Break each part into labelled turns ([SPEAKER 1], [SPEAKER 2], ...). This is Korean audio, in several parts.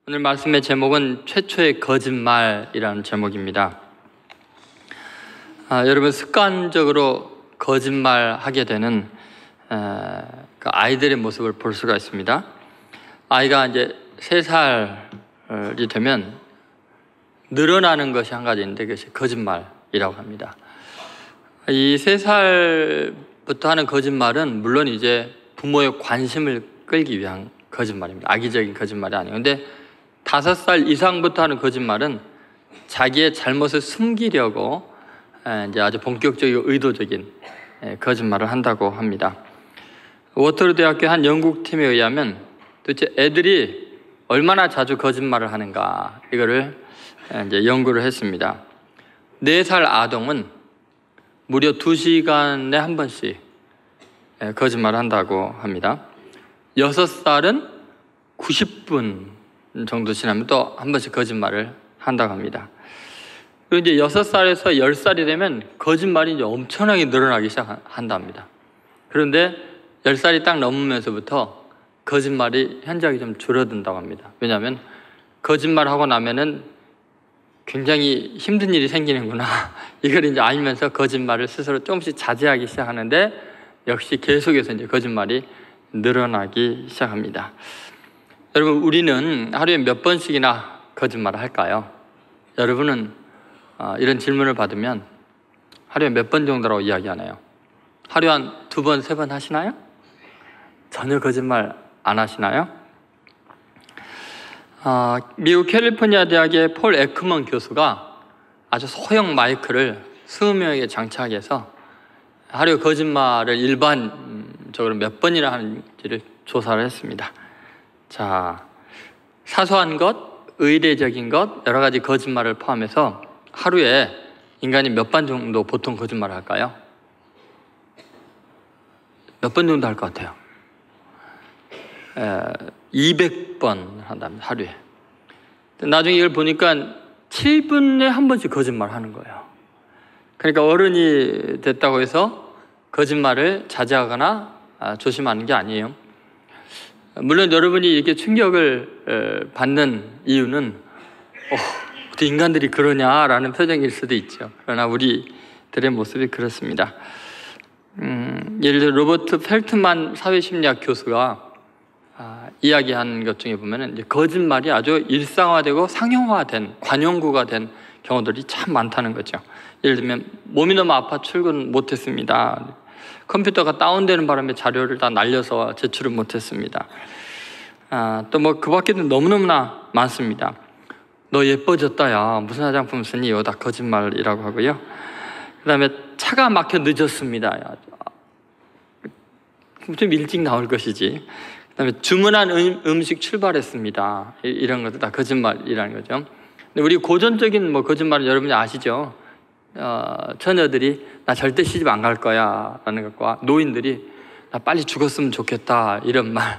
[SPEAKER 1] 오늘 말씀의 제목은 최초의 거짓말이라는 제목입니다. 여러분 습관적으로 거짓말하게 되는 그 아이들의 모습을 볼 수가 있습니다. 아이가 이제 3살이 되면 늘어나는 것이 한 가지 있는데 그것이 거짓말이라고 합니다. 이 3살부터 하는 거짓말은 물론 이제 부모의 관심을 끌기 위한 거짓말입니다. 악의적인 거짓말이 아니에요. 근데 5살 이상부터 하는 거짓말은 자기의 잘못을 숨기려고 이제 아주 본격적이고 의도적인 거짓말을 한다고 합니다. 워터루 대학교 한 연구팀에 의하면 도대체 애들이 얼마나 자주 거짓말을 하는가 이거를 이제 연구를 했습니다. 4살 아동은 무려 2시간에 한 번씩 거짓말을 한다고 합니다. 6살은 90분 정도 지나면 또 한 번씩 거짓말을 한다고 합니다. 그리고 이제 6살에서 10살이 되면 거짓말이 이제 엄청나게 늘어나기 시작한답니다. 그런데 10살이 딱 넘으면서부터 거짓말이 현저하게 좀 줄어든다고 합니다. 왜냐하면 거짓말하고 나면은 굉장히 힘든 일이 생기는구나 이걸 이제 알면서 거짓말을 스스로 조금씩 자제하기 시작하는데 역시 계속해서 이제 거짓말이 늘어나기 시작합니다. 여러분 우리는 하루에 몇 번씩이나 거짓말을 할까요? 여러분은 이런 질문을 받으면 하루에 몇 번 정도라고 이야기하나요? 하루에 한 2번, 3번 하시나요? 전혀 거짓말 안 하시나요? 미국 캘리포니아 대학의 폴 에크먼 교수가 아주 소형 마이크를 20명에게 장착하게 해서 하루에 거짓말을 일반적으로 몇 번이나 하는지를 조사를 했습니다. 자, 사소한 것, 의례적인 것, 여러 가지 거짓말을 포함해서 하루에 인간이 몇 번 정도 보통 거짓말을 할까요? 몇 번 정도 할 것 같아요? 200번 한답니다, 하루에. 나중에 이걸 보니까 7분에 한 번씩 거짓말 하는 거예요. 그러니까 어른이 됐다고 해서 거짓말을 자제하거나 조심하는 게 아니에요. 물론 여러분이 이렇게 충격을 받는 이유는 어떻게 인간들이 그러냐라는 표정일 수도 있죠. 그러나 우리들의 모습이 그렇습니다. 예를 들어 로버트 펠트만 사회심리학 교수가 이야기한 것 중에 보면은 이제 거짓말이 아주 일상화되고 상용화된 관용구가 된 경우들이 참 많다는 거죠. 예를 들면 몸이 너무 아파 출근 못했습니다. 컴퓨터가 다운되는 바람에 자료를 다 날려서 제출을 못했습니다. 또 뭐 그 밖에도 너무너무나 많습니다. 너 예뻐졌다 야 무슨 화장품 쓰니? 이거 다 거짓말이라고 하고요. 그 다음에 차가 막혀 늦었습니다. 야, 좀 일찍 나올 것이지. 그 다음에 주문한 음식 출발했습니다. 이런 것도 다 거짓말이라는 거죠. 근데 우리 고전적인 뭐 거짓말은 여러분이 아시죠? 처녀들이 나 절대 시집 안 갈 거야 라는 것과 노인들이 나 빨리 죽었으면 좋겠다 이런 말.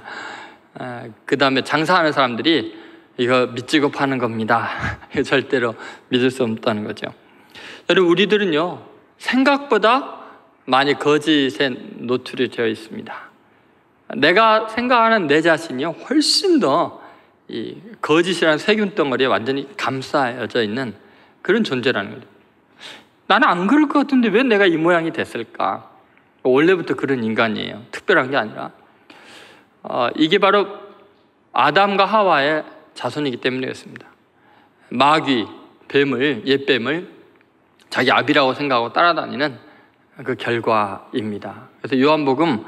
[SPEAKER 1] 그 다음에 장사하는 사람들이 이거 믿지고 파는 겁니다. 절대로 믿을 수 없다는 거죠. 여러분 우리들은요 생각보다 많이 거짓에 노출이 되어 있습니다. 내가 생각하는 내 자신이요 훨씬 더 이 거짓이라는 세균 덩어리에 완전히 감싸여져 있는 그런 존재라는 거죠. 나는 안 그럴 것 같은데 왜 내가 이 모양이 됐을까? 원래부터 그런 인간이에요. 특별한 게 아니라 이게 바로 아담과 하와의 자손이기 때문에 그렇습니다. 마귀, 뱀을, 옛뱀을 자기 아비라고 생각하고 따라다니는 그 결과입니다. 그래서 요한복음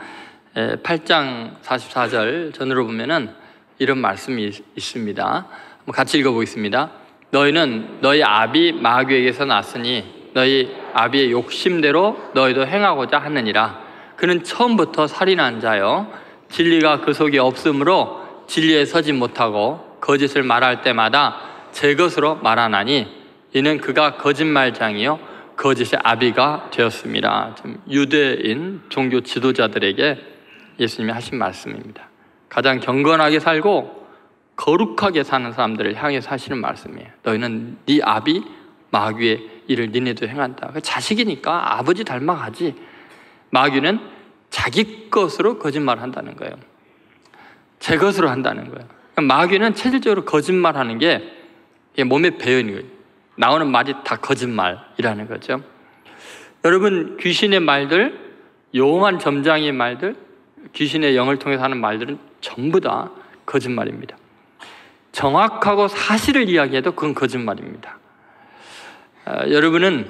[SPEAKER 1] 8장 44절 전으로 보면은 이런 말씀이 있습니다. 한번 같이 읽어보겠습니다. 너희는 너희 아비 마귀에게서 났으니 너희 아비의 욕심대로 너희도 행하고자 하느니라. 그는 처음부터 살인한 자요 진리가 그 속에 없으므로 진리에 서지 못하고 거짓을 말할 때마다 제 것으로 말하나니 이는 그가 거짓말장이요 거짓의 아비가 되었습니다. 유대인 종교 지도자들에게 예수님이 하신 말씀입니다. 가장 경건하게 살고 거룩하게 사는 사람들을 향해서 하시는 말씀이에요. 너희는 네 아비 마귀의 일을 니네도 행한다. 자식이니까 아버지 닮아가지. 마귀는 자기 것으로 거짓말을 한다는 거예요. 제 것으로 한다는 거예요. 마귀는 체질적으로 거짓말하는 게 몸에 배어 있는 거예요. 나오는 말이 다 거짓말이라는 거죠. 여러분, 귀신의 말들, 용한 점장이의 말들, 귀신의 영을 통해서 하는 말들은 전부 다 거짓말입니다. 정확하고 사실을 이야기해도 그건 거짓말입니다. 여러분은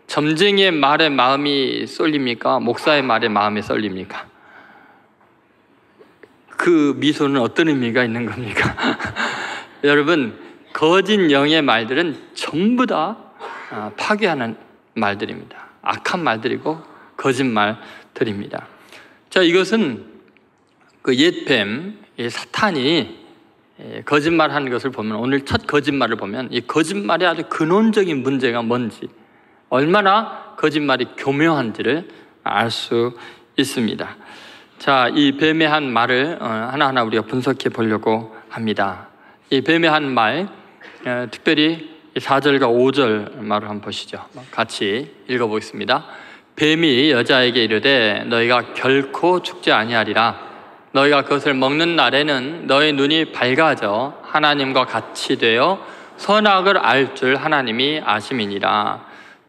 [SPEAKER 1] 점쟁이의 말에 마음이 쏠립니까? 목사의 말에 마음이 쏠립니까? 그 미소는 어떤 의미가 있는 겁니까? 여러분, 거짓 영의 말들은 전부 다 파괴하는 말들입니다. 악한 말들이고 거짓말들입니다. 자, 이것은 그 옛뱀, 사탄이 거짓말하는 것을 보면, 오늘 첫 거짓말을 보면 이 거짓말의 아주 근원적인 문제가 뭔지, 얼마나 거짓말이 교묘한지를 알 수 있습니다. 자, 이 뱀의 한 말을 하나하나 우리가 분석해 보려고 합니다. 이 뱀의 한 말, 특별히 4절과 5절 말을 한번 보시죠. 같이 읽어보겠습니다. 뱀이 여자에게 이르되 너희가 결코 죽지 아니하리라. 너희가 그것을 먹는 날에는 너희 눈이 밝아져 하나님과 같이 되어 선악을 알 줄 하나님이 아심이니라.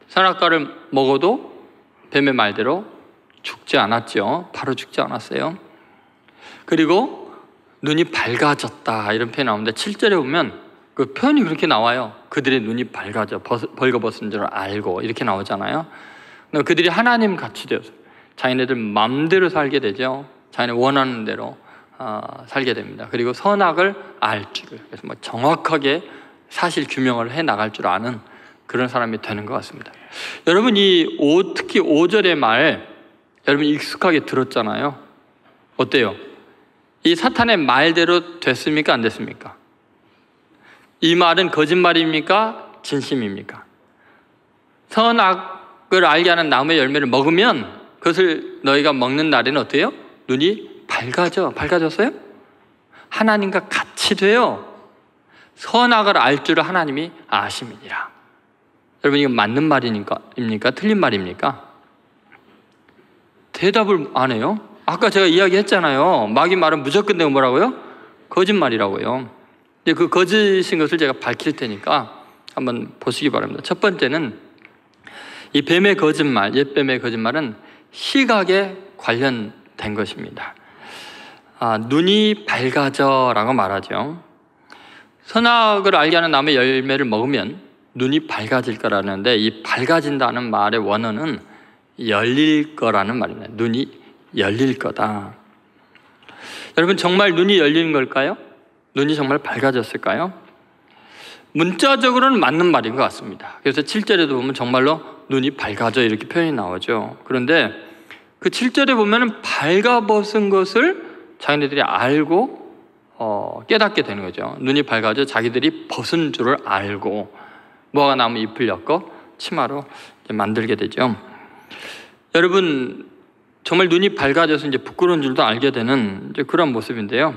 [SPEAKER 1] 선악과를 먹어도 뱀의 말대로 죽지 않았죠. 바로 죽지 않았어요. 그리고 눈이 밝아졌다 이런 표현이 나오는데 7절에 보면 그 표현이 그렇게 나와요. 그들의 눈이 밝아져 벌거벗은 줄 알고 이렇게 나오잖아요. 그들이 하나님 같이 되어서 자기네들 마음대로 살게 되죠. 자기네 원하는 대로 살게 됩니다. 그리고 선악을 알 줄, 그래서 뭐 정확하게 사실 규명을 해 나갈 줄 아는 그런 사람이 되는 것 같습니다. 여러분, 특히 5절의 말 여러분 익숙하게 들었잖아요. 어때요? 이 사탄의 말대로 됐습니까? 안 됐습니까? 이 말은 거짓말입니까? 진심입니까? 선악을 알게 하는 나무의 열매를 먹으면 그것을 너희가 먹는 날에는 어때요? 눈이 밝아졌어요? 하나님과 같이 돼요. 선악을 알 줄을 하나님이 아심이니라. 여러분, 이거 맞는 말입니까? 틀린 말입니까? 대답을 안 해요. 아까 제가 이야기했잖아요. 마귀 말은 무조건 내가 뭐라고요? 거짓말이라고요. 근데 그 거짓인 것을 제가 밝힐 테니까 한번 보시기 바랍니다. 첫 번째는 이 뱀의 거짓말, 옛뱀의 거짓말은 시각에 관련된 것입니다. 눈이 밝아져라고 말하죠. 선악을 알게 하는 나무의 열매를 먹으면 눈이 밝아질 거라는데, 이 밝아진다는 말의 원어는 열릴 거라는 말입니다. 눈이 열릴 거다. 여러분, 정말 눈이 열리는 걸까요? 눈이 정말 밝아졌을까요? 문자적으로는 맞는 말인 것 같습니다. 그래서 7절에도 보면 정말로 눈이 밝아져 이렇게 표현이 나오죠. 그런데 그 7절에 보면은 밝아벗은 것을 자기네들이 알고 깨닫게 되는 거죠. 눈이 밝아져 자기들이 벗은 줄을 알고 뭐가 나면 잎을 엮어 치마로 만들게 되죠. 여러분, 정말 눈이 밝아져서 이제 부끄러운 줄도 알게 되는 이제 그런 모습인데요.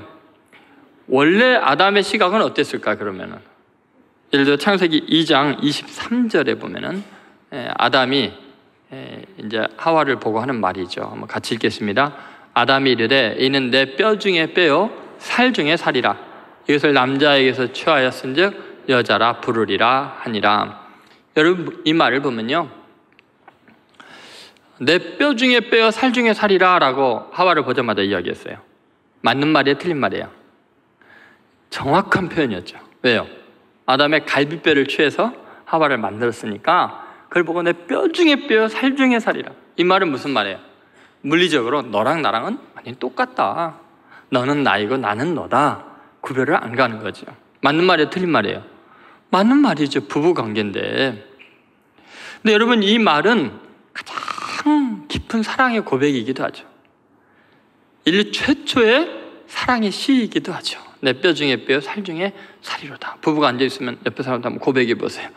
[SPEAKER 1] 원래 아담의 시각은 어땠을까? 그러면은 예를 들어 창세기 2장 23절에 보면은 아담이 이제 하와를 보고 하는 말이죠. 한번 같이 읽겠습니다. 아담이 이르되 이는 내 뼈 중에 뼈요 살 중에 살이라. 이것을 남자에게서 취하였은즉 여자라 부르리라 하니라. 여러분, 이 말을 보면요, 내 뼈 중에 뼈요 살 중에 살이라 라고 하와를 보자마자 이야기했어요. 맞는 말이에요? 틀린 말이에요? 정확한 표현이었죠. 왜요? 아담의 갈비뼈를 취해서 하와를 만들었으니까 그걸 보고 내 뼈 중에 뼈요 살 중에 살이라. 이 말은 무슨 말이에요? 물리적으로 너랑 나랑은 완전히 똑같다. 너는 나이고 나는 너다. 구별을 안 가는 거죠. 맞는 말이에요? 틀린 말이에요? 맞는 말이죠. 부부관계인데. 근데 여러분, 이 말은 가장 깊은 사랑의 고백이기도 하죠. 인류 최초의 사랑의 시이기도 하죠. 내 뼈 중에 뼈, 살 중에 살이로다. 부부가 앉아있으면 옆에 사람한테 한번 고백해 보세요.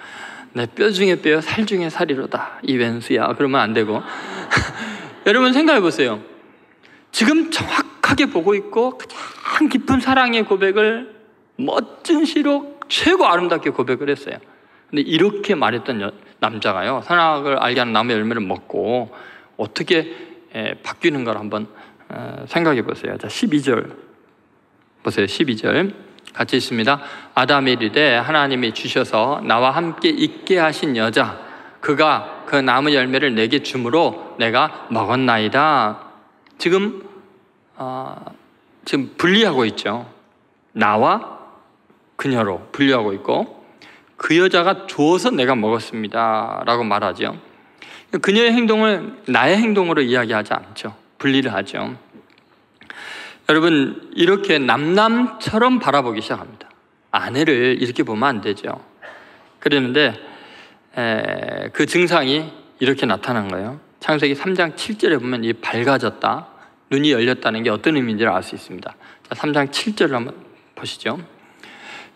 [SPEAKER 1] 내 뼈 중에 뼈, 살 중에 살이로다. 이 왼수야. 그러면 안 되고. 여러분, 생각해 보세요. 지금 정확하게 보고 있고 가장 깊은 사랑의 고백을 멋진 시로 최고 아름답게 고백을 했어요. 근데 이렇게 말했던 남자가요, 선악을 알게 하는 나무의 열매를 먹고 어떻게 바뀌는 걸 한번 생각해 보세요. 자, 12절 보세요. 12절 같이 있습니다. 아담이 이르되 하나님이 주셔서 나와 함께 있게 하신 여자 그가 그 나무 열매를 내게 주므로 내가 먹었나이다. 지금 분리하고 있죠. 나와 그녀로 분리하고 있고 그 여자가 주어서 내가 먹었습니다 라고 말하죠. 그녀의 행동을 나의 행동으로 이야기하지 않죠. 분리를 하죠. 여러분, 이렇게 남남처럼 바라보기 시작합니다. 아내를 이렇게 보면 안 되죠. 그랬는데 그 증상이 이렇게 나타난 거예요. 창세기 3장 7절에 보면 이 밝아졌다, 눈이 열렸다는 게 어떤 의미인지를 알 수 있습니다. 자, 3장 7절을 한번 보시죠.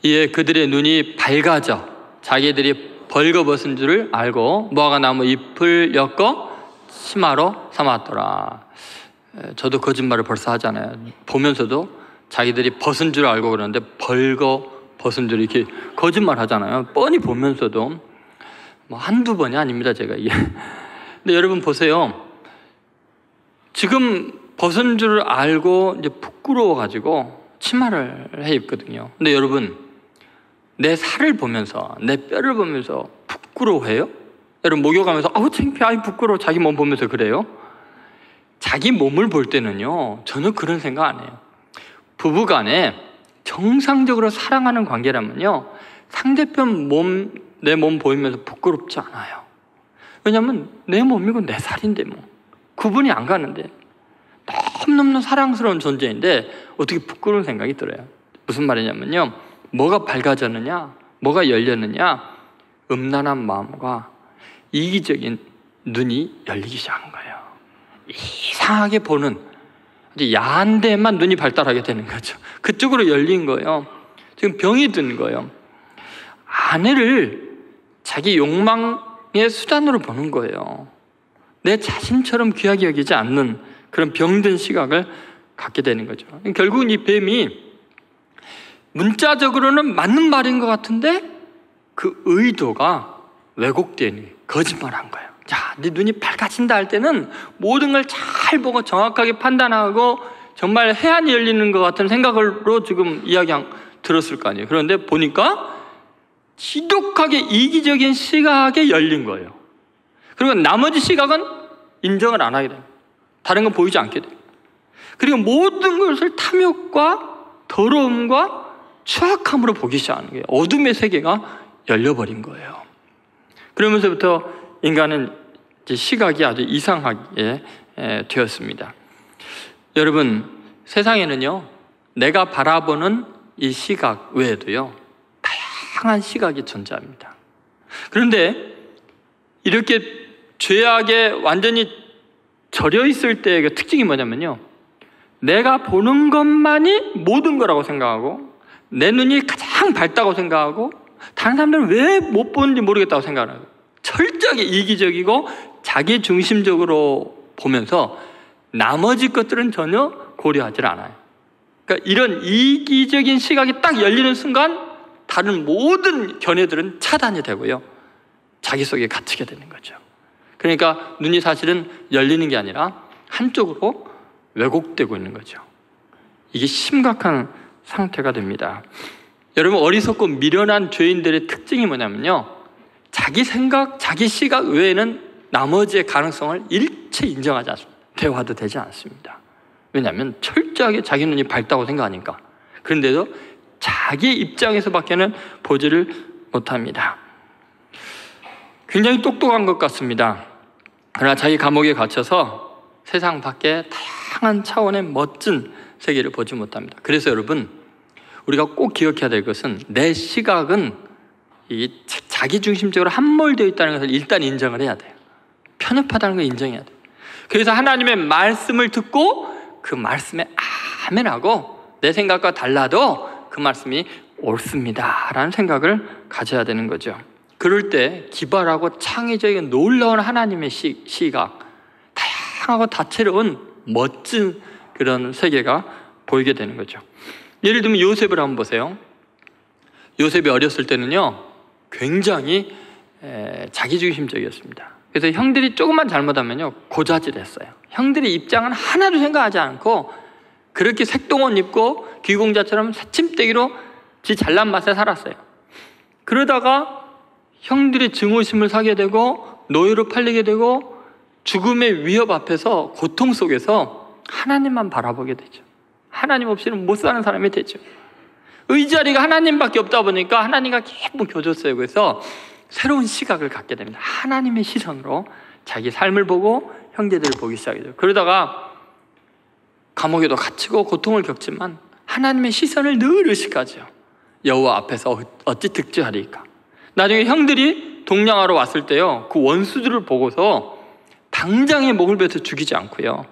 [SPEAKER 1] 이에 그들의 눈이 밝아져 자기들이 벌거벗은 줄을 알고 무화과 나무 잎을 엮어 치마로 삼았더라. 저도 거짓말을 벌써 하잖아요. 보면서도 자기들이 벗은 줄 알고 그러는데 벌거벗은 줄 이렇게 거짓말 하잖아요. 뻔히 보면서도 뭐 한두 번이 아닙니다, 제가 이게. 근데 여러분 보세요. 지금 벗은 줄을 알고 이제 부끄러워가지고 치마를 해 입거든요. 근데 여러분, 내 살을 보면서, 내 뼈를 보면서 부끄러워해요? 여러분, 목욕하면서 아우 창피해, 아이 부끄러워, 자기 몸 보면서 그래요? 자기 몸을 볼 때는요, 저는 그런 생각 안 해요. 부부간에 정상적으로 사랑하는 관계라면요, 상대편 몸, 내 몸 보이면서 부끄럽지 않아요. 왜냐하면 내 몸이고 내 살인데 뭐 구분이 안 가는데 너무너무 사랑스러운 존재인데 어떻게 부끄러운 생각이 들어요. 무슨 말이냐면요, 뭐가 밝아졌느냐, 뭐가 열렸느냐, 음란한 마음과 이기적인 눈이 열리기 시작한 거예요. 이상하게 보는 아주 야한 데만 눈이 발달하게 되는 거죠. 그쪽으로 열린 거예요. 지금 병이 든 거예요. 아내를 자기 욕망의 수단으로 보는 거예요. 내 자신처럼 귀하게 여기지 않는 그런 병든 시각을 갖게 되는 거죠. 결국은 이 뱀이 문자적으로는 맞는 말인 것 같은데 그 의도가 왜곡된 거짓말한 거예요. 자, 네 눈이 밝아진다 할 때는 모든 걸 잘 보고 정확하게 판단하고 정말 해안이 열리는 것 같은 생각으로 지금 들었을 거 아니에요. 그런데 보니까 지독하게 이기적인 시각에 열린 거예요. 그리고 나머지 시각은 인정을 안 하게 됩니다. 다른 건 보이지 않게 돼요. 그리고 모든 것을 탐욕과 더러움과 추악함으로 보기 시작하는 거예요. 어둠의 세계가 열려버린 거예요. 그러면서부터 인간은 시각이 아주 이상하게 되었습니다. 여러분, 세상에는요, 내가 바라보는 이 시각 외에도요, 다양한 시각이 존재합니다. 그런데 이렇게 죄악에 완전히 절여 있을 때의 그 특징이 뭐냐면요, 내가 보는 것만이 모든 거라고 생각하고 내 눈이 가장 밝다고 생각하고 다른 사람들은 왜 못 보는지 모르겠다고 생각하는 거예요. 철저하게 이기적이고 자기 중심적으로 보면서 나머지 것들은 전혀 고려하지 않아요. 그러니까 이런 이기적인 시각이 딱 열리는 순간 다른 모든 견해들은 차단이 되고요, 자기 속에 갇히게 되는 거죠. 그러니까 눈이 사실은 열리는 게 아니라 한쪽으로 왜곡되고 있는 거죠. 이게 심각한 상태가 됩니다. 여러분, 어리석고 미련한 죄인들의 특징이 뭐냐면요, 자기 생각, 자기 시각 외에는 나머지의 가능성을 일체 인정하지 않습니다. 대화도 되지 않습니다. 왜냐하면 철저하게 자기 눈이 밝다고 생각하니까. 그런데도 자기 입장에서밖에는 보지를 못합니다. 굉장히 똑똑한 것 같습니다. 그러나 자기 감옥에 갇혀서 세상 밖에 다양한 차원의 멋진 세계를 보지 못합니다. 그래서 여러분, 우리가 꼭 기억해야 될 것은 내 시각은 이 자기중심적으로 함몰되어 있다는 것을 일단 인정을 해야 돼요. 편협하다는 걸 인정해야 돼요. 그래서 하나님의 말씀을 듣고 그 말씀에 아멘하고 내 생각과 달라도 그 말씀이 옳습니다 라는 생각을 가져야 되는 거죠. 그럴 때 기발하고 창의적인 놀라운 하나님의 시각, 다양하고 다채로운 멋진 그런 세계가 보이게 되는 거죠. 예를 들면 요셉을 한번 보세요. 요셉이 어렸을 때는요, 굉장히 자기중심적이었습니다. 그래서 형들이 조금만 잘못하면요, 고자질했어요. 형들의 입장은 하나도 생각하지 않고 그렇게 색동옷 입고 귀공자처럼 새침대기로 지 잘난 맛에 살았어요. 그러다가 형들의 증오심을 사게 되고 노예로 팔리게 되고 죽음의 위협 앞에서 고통 속에서 하나님만 바라보게 되죠. 하나님 없이는 못 사는 사람이 되죠. 의자리가 하나님밖에 없다 보니까 하나님과 깊은 교조서에 그래서 새로운 시각을 갖게 됩니다. 하나님의 시선으로 자기 삶을 보고 형제들을 보기 시작해요. 그러다가 감옥에도 갇히고 고통을 겪지만 하나님의 시선을 늘 의식하죠. 여호와 앞에서 어찌 득죄하리까. 나중에 형들이 동냥하러 왔을 때요, 그 원수들을 보고서 당장에 목을 베서 죽이지 않고요,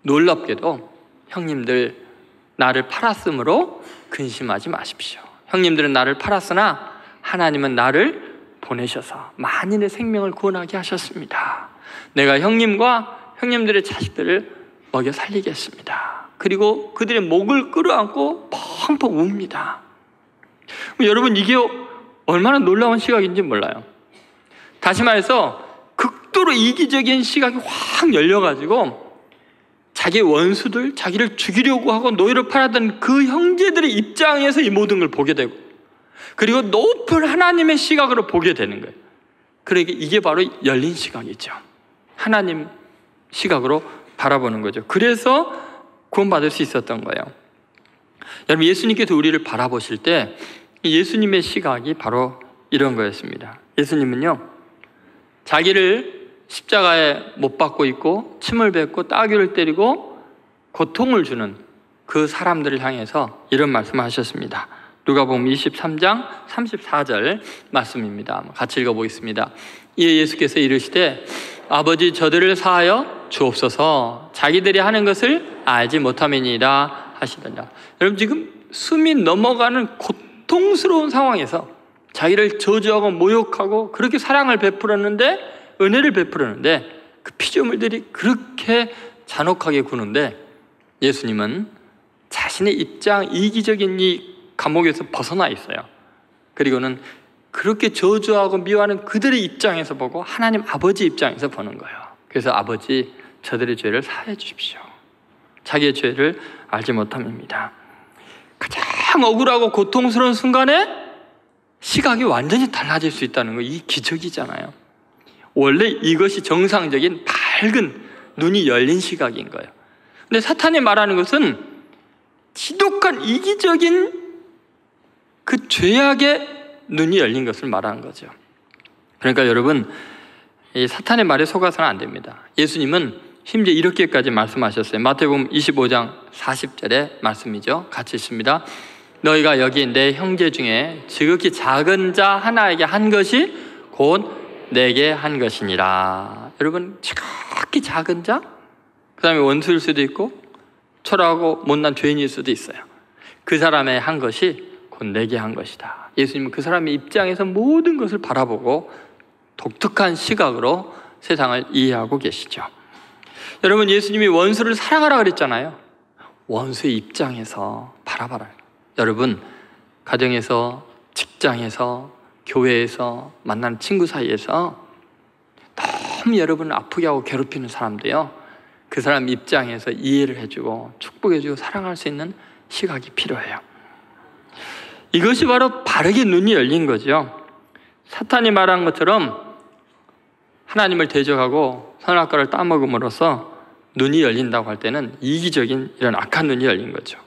[SPEAKER 1] 놀랍게도 형님들 나를 팔았으므로 근심하지 마십시오. 형님들은 나를 팔았으나 하나님은 나를 보내셔서 만인의 생명을 구원하게 하셨습니다. 내가 형님과 형님들의 자식들을 먹여 살리겠습니다. 그리고 그들의 목을 끌어안고 펑펑 웁니다. 여러분, 이게 얼마나 놀라운 시각인지 몰라요. 다시 말해서 극도로 이기적인 시각이 확 열려가지고 자기 원수들, 자기를 죽이려고 하고 노예로 팔았던 그 형제들의 입장에서 이 모든 걸 보게 되고, 그리고 높은 하나님의 시각으로 보게 되는 거예요. 그러니까 이게 바로 열린 시각이죠. 하나님 시각으로 바라보는 거죠. 그래서 구원받을 수 있었던 거예요. 여러분, 예수님께서 우리를 바라보실 때 예수님의 시각이 바로 이런 거였습니다. 예수님은요, 자기를 십자가에 못 박고 있고 침을 뱉고 따귀를 때리고 고통을 주는 그 사람들을 향해서 이런 말씀을 하셨습니다. 누가복음 23장 34절 말씀입니다. 같이 읽어보겠습니다. 이에 예수께서 이르시되 아버지, 저들을 사하여 주옵소서. 자기들이 하는 것을 알지 못함이니이다 하시더라. 여러분, 지금 숨이 넘어가는 고통스러운 상황에서 자기를 저주하고 모욕하고 그렇게 사랑을 베풀었는데, 은혜를 베풀었는데 그 피조물들이 그렇게 잔혹하게 구는데 예수님은 자신의 입장, 이기적인 이 감옥에서 벗어나 있어요. 그리고는 그렇게 저주하고 미워하는 그들의 입장에서 보고 하나님 아버지 입장에서 보는 거예요. 그래서 아버지, 저들의 죄를 사해 주십시오. 자기의 죄를 알지 못함입니다. 가장 억울하고 고통스러운 순간에 시각이 완전히 달라질 수 있다는 거, 이 기적이잖아요. 원래 이것이 정상적인 밝은 눈이 열린 시각인 거예요. 근데 사탄이 말하는 것은 지독한 이기적인 그 죄악의 눈이 열린 것을 말하는 거죠. 그러니까 여러분, 이 사탄의 말에 속아서는 안 됩니다. 예수님은 심지어 이렇게까지 말씀하셨어요. 마태복음 25장 40절의 말씀이죠. 같이 읽습니다. 너희가 여기 내 형제 중에 지극히 작은 자 하나에게 한 것이 곧 내게 한 것이니라. 여러분, 지극히 작은 자, 그 다음에 원수일 수도 있고 초라하고 못난 죄인일 수도 있어요. 그 사람의 한 것이 곧 내게 한 것이다. 예수님은 그 사람의 입장에서 모든 것을 바라보고 독특한 시각으로 세상을 이해하고 계시죠. 여러분, 예수님이 원수를 사랑하라 그랬잖아요. 원수의 입장에서 바라봐라. 여러분, 가정에서, 직장에서, 교회에서, 만나는 친구 사이에서 너무 여러분을 아프게 하고 괴롭히는 사람도요, 그 사람 입장에서 이해를 해주고 축복해주고 사랑할 수 있는 시각이 필요해요. 이것이 바로 바르게 눈이 열린 거죠. 사탄이 말한 것처럼 하나님을 대적하고 선악과를 따먹음으로써 눈이 열린다고 할 때는 이기적인 이런 악한 눈이 열린 거죠.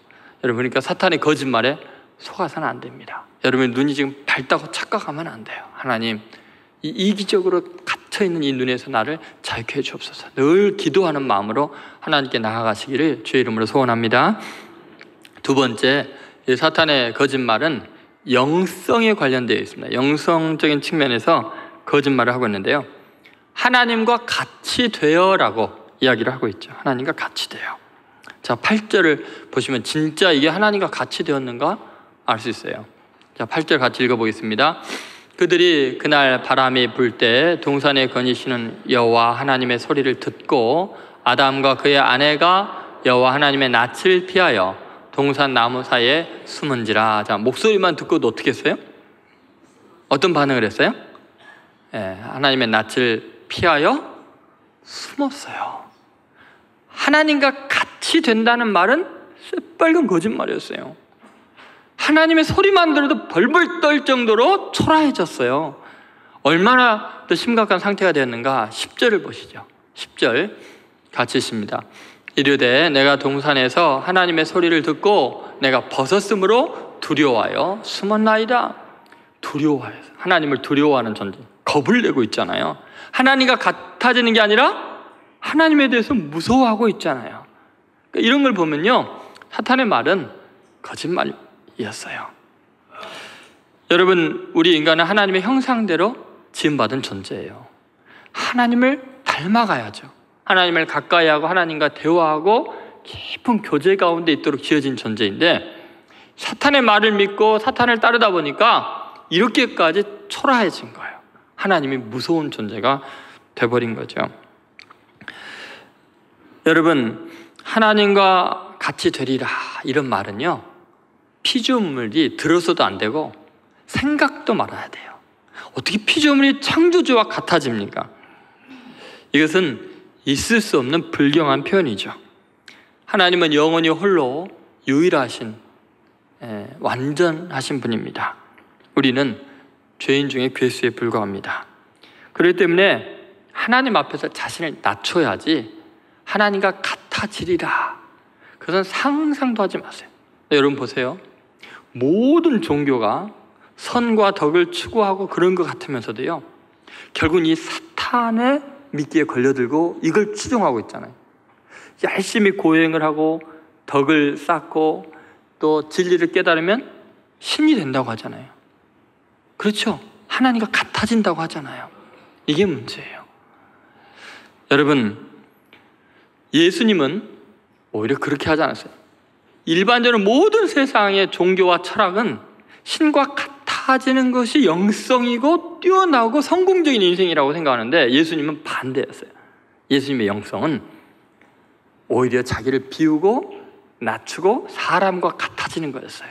[SPEAKER 1] 여러분, 그러니까 사탄의 거짓말에 속아서는 안 됩니다. 여러분, 눈이 지금 밝다고 착각하면 안 돼요. 하나님, 이 이기적으로 갇혀있는 이 눈에서 나를 자유케 해 주옵소서. 늘 기도하는 마음으로 하나님께 나아가시기를 주의 이름으로 소원합니다. 두 번째, 이 사탄의 거짓말은 영성에 관련되어 있습니다. 영성적인 측면에서 거짓말을 하고 있는데요, 하나님과 같이 되어라고 이야기를 하고 있죠. 하나님과 같이 돼요. 자, 8절을 보시면 진짜 이게 하나님과 같이 되었는가 알 수 있어요. 자, 8절 같이 읽어보겠습니다. 그들이 그날 바람이 불 때 동산에 거니시는 여호와 하나님의 소리를 듣고 아담과 그의 아내가 여호와 하나님의 낯을 피하여 동산 나무 사이에 숨은지라. 자, 목소리만 듣고도 어떻게 했어요? 어떤 반응을 했어요? 하나님의 낯을 피하여 숨었어요. 하나님과 같이 된다는 말은 새빨간 거짓말이었어요. 하나님의 소리만 들어도 벌벌 떨 정도로 초라해졌어요. 얼마나 더 심각한 상태가 되었는가? 10절을 보시죠. 10절 같이 있습니다. 이르되 내가 동산에서 하나님의 소리를 듣고 내가 벗었으므로 두려워하여 숨었나이다. 두려워해요. 하나님을 두려워하는 존재, 겁을 내고 있잖아요. 하나님과 같아지는 게 아니라 하나님에 대해서 무서워하고 있잖아요. 그러니까 이런 걸 보면요, 사탄의 말은 거짓말이었어요. 여러분, 우리 인간은 하나님의 형상대로 지음받은 존재예요. 하나님을 닮아가야죠. 하나님을 가까이 하고 하나님과 대화하고 깊은 교제 가운데 있도록 지어진 존재인데, 사탄의 말을 믿고 사탄을 따르다 보니까 이렇게까지 초라해진 거예요. 하나님이 무서운 존재가 돼버린 거죠. 여러분, 하나님과 같이 되리라 이런 말은요, 피조물이 들어서도 안 되고 생각도 말아야 돼요. 어떻게 피조물이 창조주와 같아집니까? 이것은 있을 수 없는 불경한 표현이죠. 하나님은 영원히 홀로 유일하신, 완전하신 분입니다. 우리는 죄인 중에 괴수에 불과합니다. 그렇기 때문에 하나님 앞에서 자신을 낮춰야지 하나님과 같아지리라, 그것은 상상도 하지 마세요. 여러분 보세요. 모든 종교가 선과 덕을 추구하고 그런 것 같으면서도요, 결국은 이 사탄의 미끼에 걸려들고 이걸 추종하고 있잖아요. 열심히 고행을 하고 덕을 쌓고 또 진리를 깨달으면 신이 된다고 하잖아요. 그렇죠? 하나님과 같아진다고 하잖아요. 이게 문제예요. 여러분, 예수님은 오히려 그렇게 하지 않았어요. 일반적으로 모든 세상의 종교와 철학은 신과 같아지는 것이 영성이고 뛰어나고 성공적인 인생이라고 생각하는데, 예수님은 반대였어요. 예수님의 영성은 오히려 자기를 비우고 낮추고 사람과 같아지는 거였어요.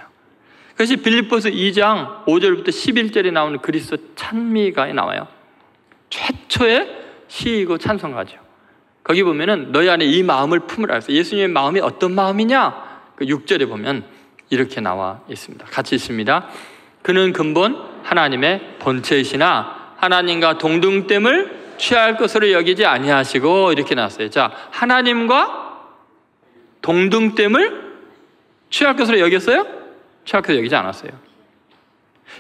[SPEAKER 1] 그것이 빌립보서 2장 5절부터 11절에 나오는 그리스도 찬미가에 나와요. 최초의 시이고 찬송가죠. 거기 보면은 너희 안에 이 마음을 품으라 했어요. 예수님의 마음이 어떤 마음이냐? 그 6절에 보면 이렇게 나와 있습니다. 같이 있습니다. 그는 근본 하나님의 본체이시나 하나님과 동등됨을 취할 것으로 여기지 아니하시고, 이렇게 나왔어요. 자, 하나님과 동등됨을 취할 것으로 여겼어요? 취할 것으로 여기지 않았어요.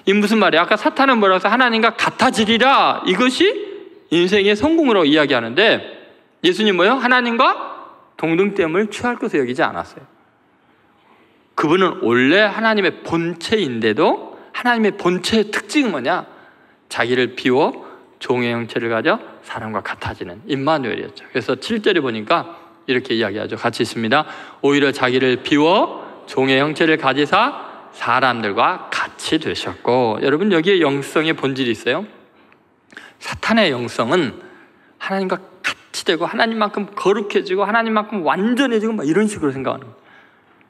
[SPEAKER 1] 이 무슨 말이에요? 아까 사탄은 뭐라고 해서 하나님과 같아지리라, 이것이 인생의 성공으로 이야기하는데, 예수님 뭐예요? 하나님과 동등됨을 취할 것으로 여기지 않았어요. 그분은 원래 하나님의 본체인데도 하나님의 본체의 특징은 뭐냐? 자기를 비워 종의 형체를 가져 사람과 같아지는 임마누엘이었죠. 그래서 7절에 보니까 이렇게 이야기하죠. 같이 있습니다. 오히려 자기를 비워 종의 형체를 가지사 사람들과 같이 되셨고. 여러분, 여기에 영성의 본질이 있어요. 사탄의 영성은 하나님과 같이 되고 하나님만큼 거룩해지고 하나님만큼 완전해지고 막 이런 식으로 생각하는 거예요.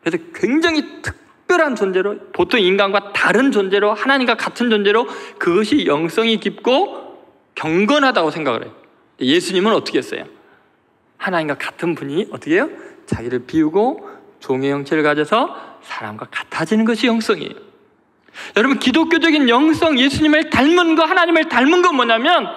[SPEAKER 1] 그래서 굉장히 특별한 존재로, 보통 인간과 다른 존재로, 하나님과 같은 존재로, 그것이 영성이 깊고 경건하다고 생각을 해요. 예수님은 어떻게 했어요? 하나님과 같은 분이 어떻게 해요? 자기를 비우고 종의 형체를 가져서 사람과 같아지는 것이 영성이에요. 여러분, 기독교적인 영성, 예수님을 닮은 거, 하나님을 닮은 건 뭐냐면,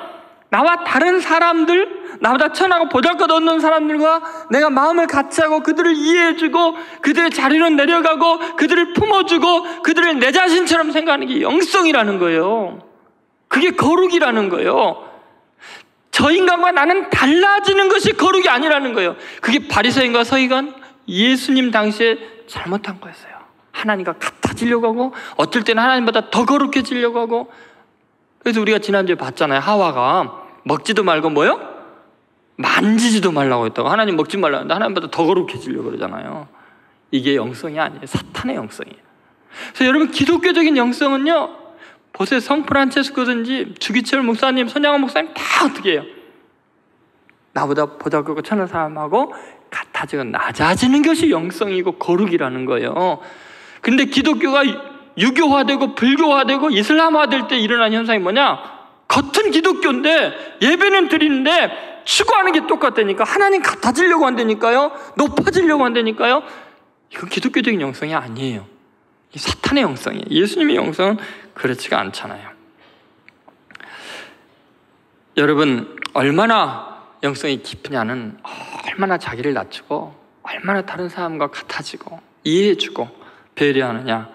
[SPEAKER 1] 나와 다른 사람들, 나보다 천하고 보잘것없는 사람들과 내가 마음을 같이 하고 그들을 이해해주고 그들의 자리로 내려가고 그들을 품어주고 그들을 내 자신처럼 생각하는 게 영성이라는 거예요. 그게 거룩이라는 거예요. 저 인간과 나는 달라지는 것이 거룩이 아니라는 거예요. 그게 바리새인과 서기관, 예수님 당시에 잘못한 거였어요. 하나님과 같아지려고 하고 어떨 때는 하나님보다 더 거룩해지려고 하고. 그래서 우리가 지난주에 봤잖아요. 하와가 먹지도 말고 뭐요? 만지지도 말라고 했다고. 하나님 먹지 말라고 했는데 하나님보다 더 거룩해지려고 그러잖아요. 이게 영성이 아니에요. 사탄의 영성이에요. 그래서 여러분, 기독교적인 영성은요, 보세요. 성 프란체스코든지 주기철 목사님, 손양원 목사님 다 어떻게 해요? 나보다 보잘것없고 천한 사람하고 같아지고 낮아지는 것이 영성이고 거룩이라는 거예요. 근데 기독교가 유교화되고 불교화되고 이슬람화될 때 일어나는 현상이 뭐냐? 겉은 기독교인데 예배는 드리는데 추구하는 게 똑같다니까. 하나님 같아지려고 한다니까요. 높아지려고 한다니까요. 이건 기독교적인 영성이 아니에요. 이 사탄의 영성이에요. 예수님의 영성은 그렇지가 않잖아요. 여러분, 얼마나 영성이 깊으냐는 얼마나 자기를 낮추고 얼마나 다른 사람과 같아지고 이해해주고 배려하느냐,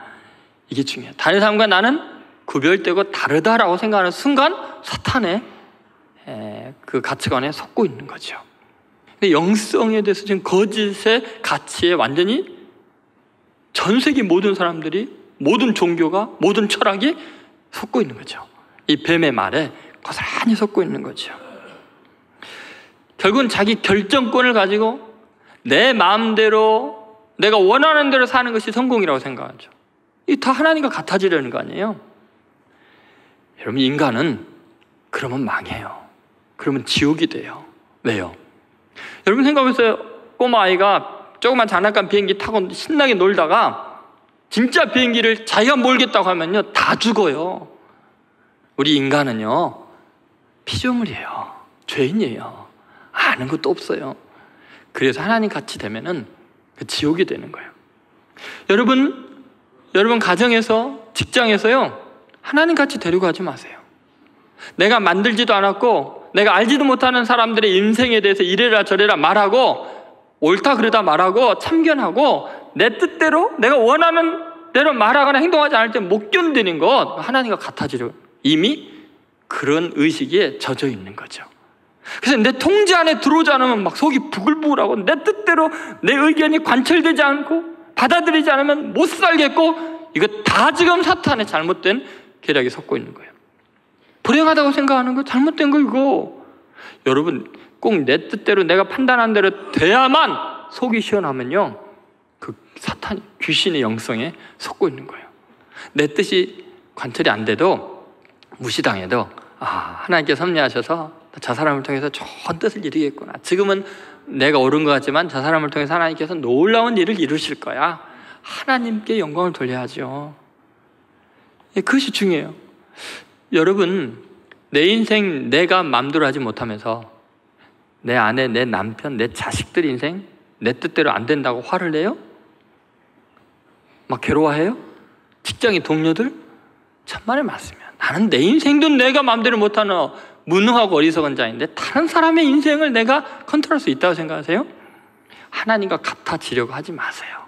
[SPEAKER 1] 이게 중요해요. 다른 사람과 나는 구별되고 다르다라고 생각하는 순간 사탄의 그 가치관에 속고 있는 거죠. 영성에 대해서 지금 거짓의 가치에 완전히 전 세계 모든 사람들이, 모든 종교가, 모든 철학이 속고 있는 거죠. 이 뱀의 말에 고스란히 속고 있는 거죠. 결국은 자기 결정권을 가지고 내 마음대로 내가 원하는 대로 사는 것이 성공이라고 생각하죠. 이 다 하나님과 같아지려는 거 아니에요? 여러분, 인간은 그러면 망해요. 그러면 지옥이 돼요. 왜요? 여러분 생각해보세요. 꼬마아이가 조그만 장난감 비행기 타고 신나게 놀다가 진짜 비행기를 자기가 몰겠다고 하면요, 다 죽어요. 우리 인간은요, 피조물이에요. 죄인이에요. 아는 것도 없어요. 그래서 하나님 같이 되면은 그 지옥이 되는 거예요. 여러분 가정에서, 직장에서요, 하나님 같이 데리고 가지 마세요. 내가 만들지도 않았고 내가 알지도 못하는 사람들의 인생에 대해서 이래라 저래라 말하고 옳다 그러다 말하고 참견하고 내 뜻대로 내가 원하는 대로 말하거나 행동하지 않을 때 못 견디는 것, 하나님과 같아지려 이미 그런 의식에 젖어 있는 거죠. 그래서 내 통제 안에 들어오지 않으면 막 속이 부글부글하고 내 뜻대로 내 의견이 관철되지 않고 받아들이지 않으면 못 살겠고, 이거 다 지금 사탄의 잘못된 계략에 섞고 있는 거예요. 불행하다고 생각하는 거 잘못된 거 이거. 여러분, 꼭 내 뜻대로 내가 판단한 대로 돼야만 속이 시원하면요, 그 사탄, 귀신의 영성에 섞고 있는 거예요. 내 뜻이 관철이 안 돼도, 무시당해도, 하나님께서 섭리하셔서 저 사람을 통해서 좋은 뜻을 이루겠구나. 지금은 내가 옳은 것 같지만 저 사람을 통해서 하나님께서 놀라운 일을 이루실 거야. 하나님께 영광을 돌려야죠. 그것이 중요해요. 여러분, 내 인생 내가 마음대로 하지 못하면서 내 아내, 내 남편, 내 자식들 인생 내 뜻대로 안 된다고 화를 내요? 막 괴로워해요? 직장의 동료들? 참말이 맞습니다. 나는 내 인생도 내가 마음대로 못하는 무능하고 어리석은 자인데 다른 사람의 인생을 내가 컨트롤할 수 있다고 생각하세요? 하나님과 같아지려고 하지 마세요.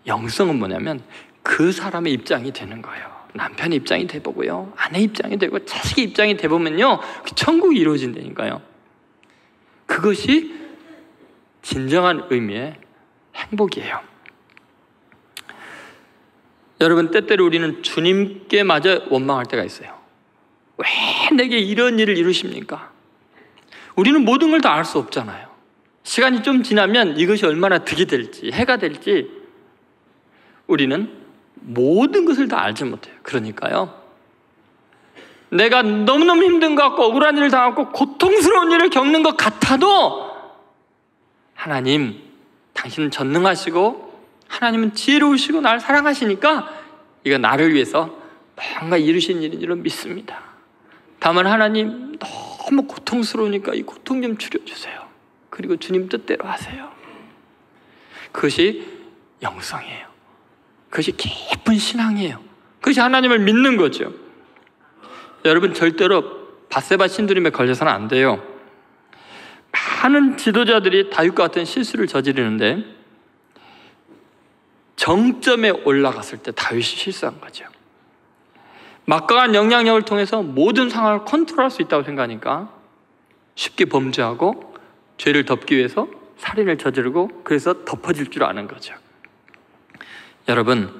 [SPEAKER 1] 영성은 뭐냐면 그 사람의 입장이 되는 거예요. 남편의 입장이 돼보고요, 아내 입장이 되고 자식의 입장이 돼보면요, 천국이 이루어진다니까요. 그것이 진정한 의미의 행복이에요. 여러분, 때때로 우리는 주님께 마저 원망할 때가 있어요. 왜 내게 이런 일을 이루십니까? 우리는 모든 걸 다 알 수 없잖아요. 시간이 좀 지나면 이것이 얼마나 득이 될지, 해가 될지 우리는 모든 것을 다 알지 못해요. 그러니까요, 내가 너무너무 힘든 것 같고 억울한 일을 당하고 고통스러운 일을 겪는 것 같아도 하나님, 당신은 전능하시고 하나님은 지혜로우시고 나를 사랑하시니까 이거 나를 위해서 뭔가 이루신 일인 줄로 믿습니다. 다만 하나님, 너무 고통스러우니까 이 고통 좀 줄여주세요. 그리고 주님 뜻대로 하세요. 그것이 영성이에요. 그것이 깊은 신앙이에요. 그것이 하나님을 믿는 거죠. 여러분, 절대로 밧세바 신두림에 걸려서는 안 돼요. 많은 지도자들이 다윗과 같은 실수를 저지르는데 정점에 올라갔을 때 다윗이 실수한 거죠. 막강한 영향력을 통해서 모든 상황을 컨트롤할 수 있다고 생각하니까 쉽게 범죄하고 죄를 덮기 위해서 살인을 저지르고, 그래서 덮어질 줄 아는 거죠. 여러분,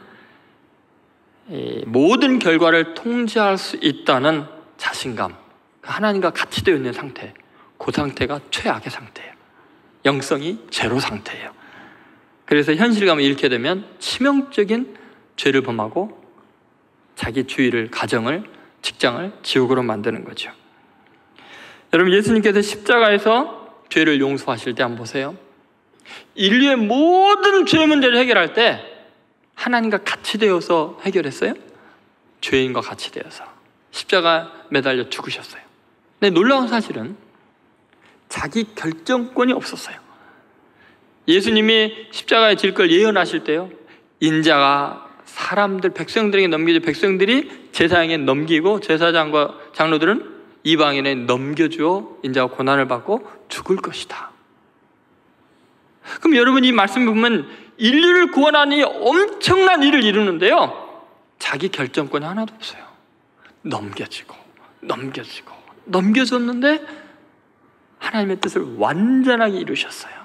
[SPEAKER 1] 모든 결과를 통제할 수 있다는 자신감, 하나님과 같이 되어 있는 상태, 그 상태가 최악의 상태예요. 영성이 제로 상태예요. 그래서 현실감을 잃게 되면 치명적인 죄를 범하고 자기 주위를, 가정을, 직장을 지옥으로 만드는 거죠. 여러분, 예수님께서 십자가에서 죄를 용서하실 때 한번 보세요. 인류의 모든 죄 문제를 해결할 때 하나님과 같이 되어서 해결했어요? 죄인과 같이 되어서 십자가 매달려 죽으셨어요. 근데 놀라운 사실은 자기 결정권이 없었어요. 예수님이 십자가에 질 걸 예언하실 때요, 인자가 사람들, 백성들에게 넘기죠. 백성들이 제사장에게 넘기고 제사장과 장로들은 이방인에 넘겨주어 인자가 고난을 받고 죽을 것이다. 그럼 여러분 이 말씀을 보면 인류를 구원하니 엄청난 일을 이루는데요, 자기 결정권이 하나도 없어요. 넘겨지고 넘겨줬는데 하나님의 뜻을 완전하게 이루셨어요.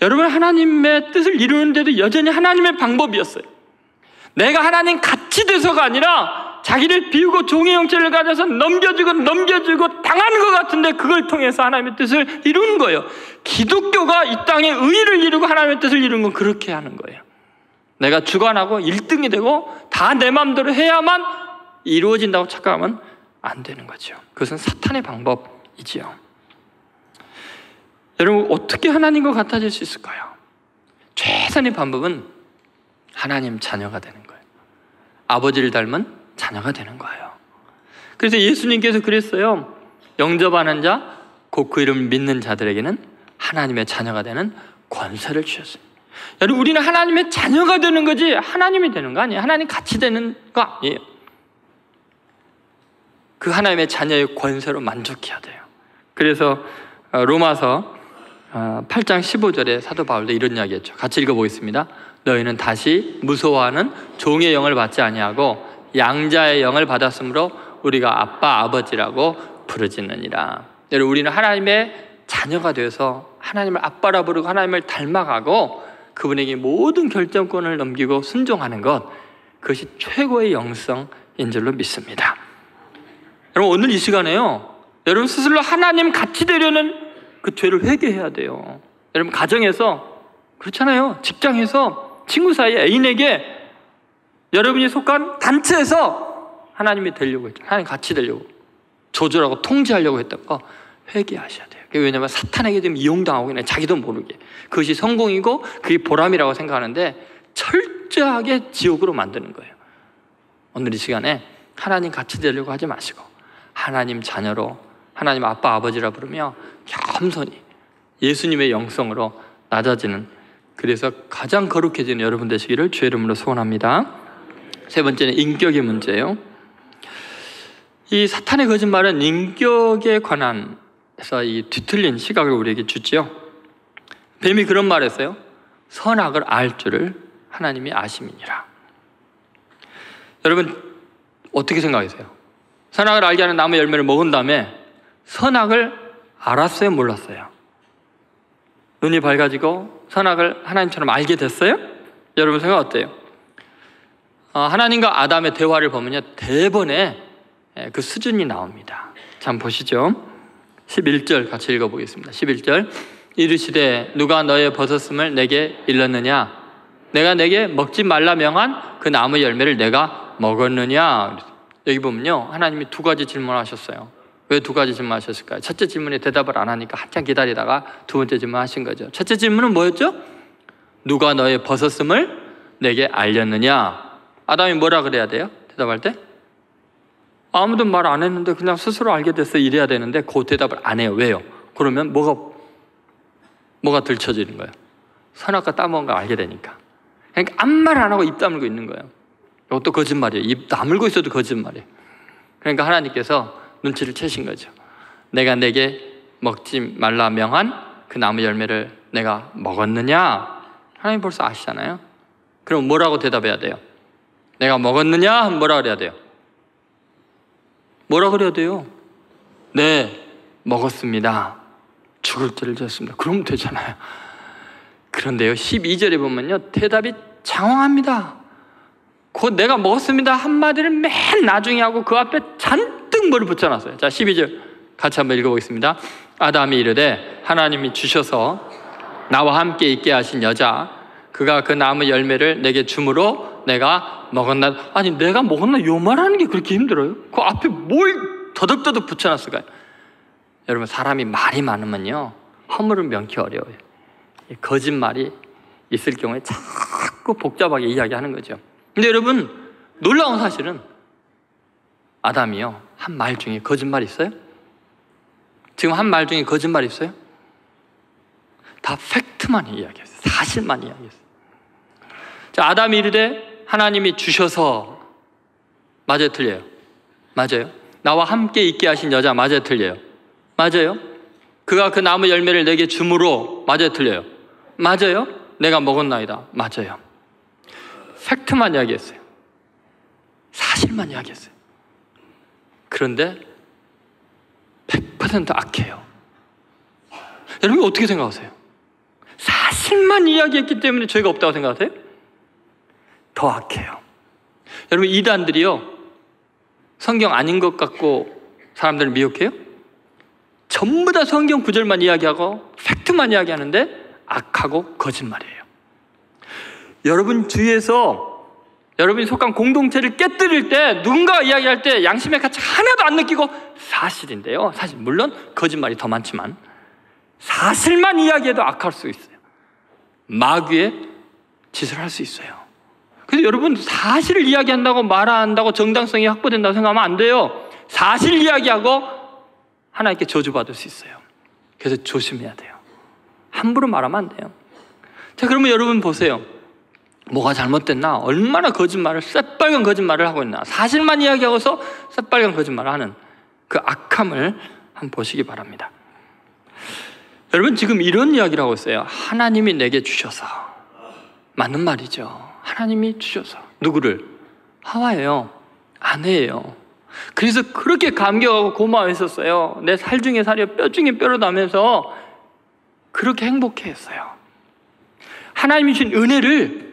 [SPEAKER 1] 여러분, 하나님의 뜻을 이루는데도 여전히 하나님의 방법이었어요. 내가 하나님 같이 돼서가 아니라 자기를 비우고 종의 형체를 가져서 넘겨주고 당하는 것 같은데 그걸 통해서 하나님의 뜻을 이루는 거예요. 기독교가 이 땅에 의의를 이루고 하나님의 뜻을 이루는 건 그렇게 하는 거예요. 내가 주관하고 1등이 되고 다 내 마음대로 해야만 이루어진다고 착각하면 안 되는 거죠. 그것은 사탄의 방법이지요. 여러분, 어떻게 하나님과 같아질 수 있을까요? 최선의 방법은 하나님 자녀가 되는 거예요. 아버지를 닮은 자녀가 되는 거예요. 그래서 예수님께서 그랬어요. 영접하는 자, 곧 그 이름을 믿는 자들에게는 하나님의 자녀가 되는 권세를 주셨어요. 여러분, 우리는 하나님의 자녀가 되는 거지 하나님이 되는 거 아니에요. 하나님 같이 되는 거 아니에요. 그 하나님의 자녀의 권세로 만족해야 돼요. 그래서 로마서 8장 15절에 사도 바울도 이런 이야기했죠. 같이 읽어보겠습니다. 너희는 다시 무서워하는 종의 영을 받지 아니하고 양자의 영을 받았으므로 우리가 아빠 아버지라고 부르짖느니라. 여러분, 우리는 하나님의 자녀가 되어서 하나님을 아빠라 부르고 하나님을 닮아가고 그분에게 모든 결정권을 넘기고 순종하는 것, 그것이 최고의 영성인 줄로 믿습니다. 여러분, 오늘 이 시간에요, 여러분 스스로 하나님 같이 되려는 그 죄를 회개해야 돼요. 여러분, 가정에서 그렇잖아요. 직장에서 친구 사이에 애인에게 여러분이 속한 단체에서 하나님이 되려고 했죠. 하나님 같이 되려고 조절하고 통제하려고 했던 거 회개하셔야 돼요. 왜냐하면 사탄에게 지금 이용당하고 있는, 자기도 모르게 그것이 성공이고 그게 보람이라고 생각하는데 철저하게 지옥으로 만드는 거예요. 오늘 이 시간에 하나님 같이 되려고 하지 마시고 하나님 자녀로, 하나님 아빠 아버지라 부르며 겸손히 예수님의 영성으로 낮아지는, 그래서 가장 거룩해지는 여러분 되시기를 주의 이름으로 소원합니다. 세 번째는 인격의 문제예요. 이 사탄의 거짓말은 인격에 관한해서 이 뒤틀린 시각을 우리에게 주지요. 뱀이 그런 말을 했어요. 선악을 알 줄을 하나님이 아심이니라. 여러분, 어떻게 생각하세요? 선악을 알게 하는 나무 열매를 먹은 다음에 선악을 알았어요, 몰랐어요? 눈이 밝아지고 선악을 하나님처럼 알게 됐어요? 여러분 생각 어때요? 하나님과 아담의 대화를 보면요, 대번에 그 수준이 나옵니다. 자, 한번 보시죠. 11절 같이 읽어보겠습니다. 11절. 이르시되 누가 너의 버섯음을 내게 일렀느냐? 내가 내게 먹지 말라 명한 그 나무 열매를 내가 먹었느냐? 여기 보면요, 하나님이 두 가지 질문하셨어요. 왜 두 가지 질문하셨을까요? 첫째 질문에 대답을 안 하니까 한참 기다리다가 두 번째 질문하신 거죠. 첫째 질문은 뭐였죠? 누가 너의 버섯음을 내게 알렸느냐? 아담이 뭐라 그래야 돼요? 대답할 때? 아무도 말 안 했는데 그냥 스스로 알게 됐어, 이래야 되는데 그 대답을 안 해요. 왜요? 그러면 뭐가 들춰지는 거예요? 선악과 따먹은 걸 알게 되니까. 그러니까 아무 말 안 하고 입 다물고 있는 거예요. 이것도 거짓말이에요. 입 다물고 있어도 거짓말이에요. 그러니까 하나님께서 눈치를 채신 거죠. 내가 내게 먹지 말라 명한 그 나무 열매를 내가 먹었느냐? 하나님 벌써 아시잖아요. 그럼 뭐라고 대답해야 돼요? 내가 먹었느냐? 하면 뭐라 그래야 돼요? 뭐라 그래야 돼요? 네, 먹었습니다. 죽을 죄를 졌습니다. 그러면 되잖아요. 그런데요, 12절에 보면요, 대답이 장황합니다. 곧 내가 먹었습니다 한마디를 맨 나중에 하고 그 앞에 잔뜩 뭐를 붙여놨어요. 자, 12절 같이 한번 읽어보겠습니다. 아담이 이르되 하나님이 주셔서 나와 함께 있게 하신 여자, 그가 그 나무 열매를 내게 주므로 내가 먹었나? 아니, 내가 먹었나? 요 말하는 게 그렇게 힘들어요? 그 앞에 뭘 더덕더덕 붙여놨을까요? 여러분, 사람이 말이 많으면요, 허물은 명키 어려워요. 거짓말이 있을 경우에 자꾸 복잡하게 이야기하는 거죠. 근데 여러분, 놀라운 사실은 아담이요, 한 말 중에 거짓말 있어요? 지금 한 말 중에 거짓말 있어요? 다 팩트만 이야기했어요. 사실만 이야기했어요. 자, 자, 아담이 이르되 하나님이 주셔서. 맞아요, 틀려요? 맞아요. 나와 함께 있게 하신 여자. 맞아요, 틀려요? 맞아요. 그가 그 나무 열매를 내게 주므로. 맞아요, 틀려요? 맞아요. 내가 먹었나이다. 맞아요. 팩트만 이야기했어요. 사실만 이야기했어요. 그런데 100% 악해요. 여러분 어떻게 생각하세요? 사실만 이야기했기 때문에 죄가 없다고 생각하세요? 더 악해요. 여러분 이단들이요, 성경 아닌 것 같고 사람들을 미혹해요? 전부 다 성경 구절만 이야기하고 팩트만 이야기하는데 악하고 거짓말이에요. 여러분 주위에서 여러분이 속한 공동체를 깨뜨릴 때, 누군가가 이야기할 때 양심의 가치 하나도 안 느끼고, 사실인데요, 사실 물론 거짓말이 더 많지만 사실만 이야기해도 악할 수 있어요. 마귀의 짓을 할 수 있어요. 그래서 여러분 사실을 이야기한다고 말한다고 정당성이 확보된다고 생각하면 안 돼요. 사실 이야기하고 하나님께 저주받을 수 있어요. 그래서 조심해야 돼요. 함부로 말하면 안 돼요. 자, 그러면 여러분 보세요. 뭐가 잘못됐나? 얼마나 거짓말을, 새빨간 거짓말을 하고 있나? 사실만 이야기하고서 새빨간 거짓말을 하는 그 악함을 한번 보시기 바랍니다. 여러분 지금 이런 이야기를 하고 있어요. 하나님이 내게 주셔서. 맞는 말이죠. 하나님이 주셔서. 누구를? 하와예요. 아내예요. 그래서 그렇게 감격하고 고마워했었어요. 내 살 중에 살이요, 뼈 중에 뼈로 나면서 그렇게 행복해했어요. 하나님이 주신 은혜를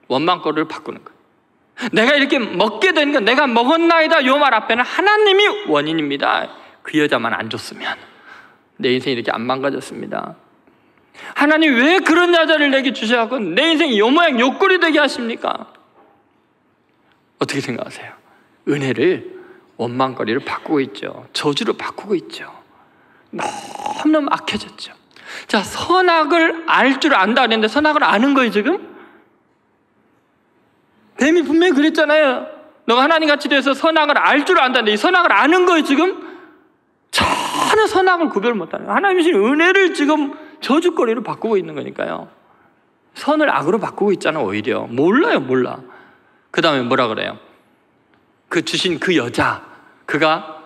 [SPEAKER 1] 원망거리를 바꾸는 거예요. 내가 이렇게 먹게 된 건 내가 먹었나이다, 이 말 앞에는 하나님이 원인입니다. 그 여자만 안 줬으면 내 인생이 이렇게 안 망가졌습니다. 하나님 왜 그런 여자를 내게 주셔서 내 인생이 요 모양 요 꼴이 되게 하십니까? 어떻게 생각하세요? 은혜를 원망거리를 바꾸고 있죠. 저주로 바꾸고 있죠. 너무너무 악해졌죠. 자, 선악을 알 줄 안다 그랬는데 선악을 아는 거예요 지금? 뱀이 분명히 그랬잖아요. 너가 하나님같이 돼서 선악을 알 줄 안다는데 이 선악을 아는 거예요 지금? 전혀 선악을 구별 못하는 거예요. 하나님이 주신 은혜를 지금 저주거리로 바꾸고 있는 거니까요. 선을 악으로 바꾸고 있잖아. 오히려 몰라. 그 다음에 뭐라 그래요? 그 주신 그 여자, 그가